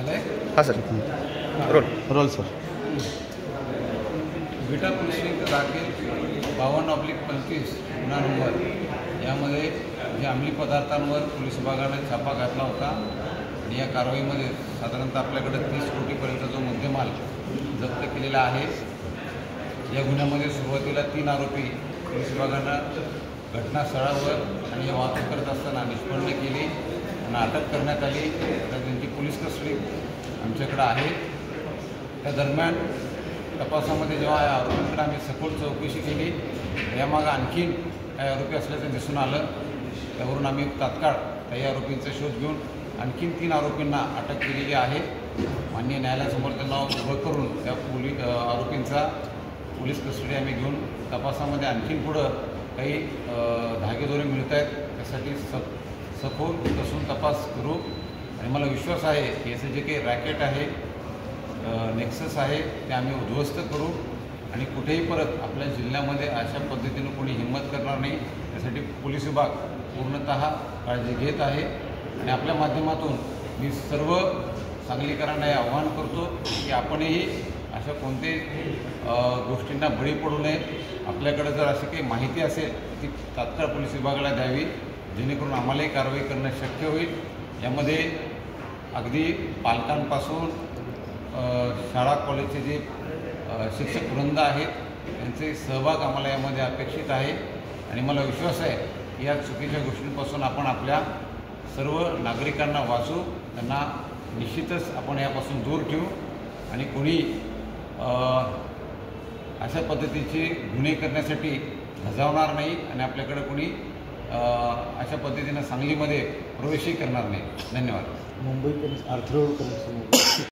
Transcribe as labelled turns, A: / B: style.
A: हां sir role sir
B: विटा police station दाखल 52/25 गुन्हा नंबर यामध्ये जे अंमली पदार्थांवर पोलीस विभागाने छापा घातला होता आणि या कारवाईमध्ये साधारणतः आपल्याकडे 30 कोटीपर्यंत जो मुद्देमाल जप्त केलेला आहे। या गुन्ह्यामध्ये सुरुवातीला 3 आरोपी पोलीस विभागानं घटनास्थळावर आणि वाहतूक करत असताना निष्पन्न केली आणि अटक करण्यात आली। तर त्यांची पोलीस कस्टडी आमच्याकडे आहे। त्या दरम्यान तपासामध्ये जेव्हा या आरोपींकडे आम्ही सखोल चौकशी केली, यामागं आणखीन काही आरोपी असल्याचं दिसून आलं। त्यावरून आम्ही तात्काळ काही आरोपींचा शोध घेऊन आणखीन 3 आरोपींना अटक केलेली आहे। माननीय न्यायालयासमोर त्यांना उभं करून त्या आरोपींचा पोलीस कस्टडी आम्ही घेऊन तपासामध्ये आणखीन पुढं काही धागेदोरे मिळत आहेत, त्यासाठी सखोल कसून तपास करू। आणि मला विश्वास आहे की याचं जे काही रॅकेट आहे, नेक्सस आहे, ते आम्ही उद्ध्वस्त करू आणि कुठेही परत आपल्या जिल्ह्यामध्ये अशा पद्धतीनं कोणी हिंमत करणार नाही। त्यासाठी पोलीस विभाग पूर्णतः काळजी घेत आहे आणि आपल्या माध्यमातून मी सर्व सांगलीकरांना हे आवाहन करतो की आपणही अशा कोणत्याही गोष्टींना बळी पडू नये। आपल्याकडे जर अशी काही माहिती असेल ती तात्काळ पोलीस विभागाला द्यावी, जेणेकरून आम्हालाही कारवाई करणं शक्य होईल। यामध्ये अगदी पालकांपासून शाळा कॉलेजचे जे शिक्षक वृंद आहेत त्यांचे सहभाग आम्हाला यामध्ये अपेक्षित आहे आणि मला विश्वास आहे की या चुकीच्या गोष्टींपासून आपण आपल्या सर्व नागरिकांना वाचू, त्यांना निश्चितच आपण यापासून दूर ठेवू आणि कोणी अशा पद्धतीचे गुन्हे करण्यासाठी धजावणार नाही आणि आपल्याकडे कोणी अशा पद्धतीनं सांगलीमध्ये प्रवेशही करणार नाही। धन्यवाद।
A: मुंबई अर्थरोड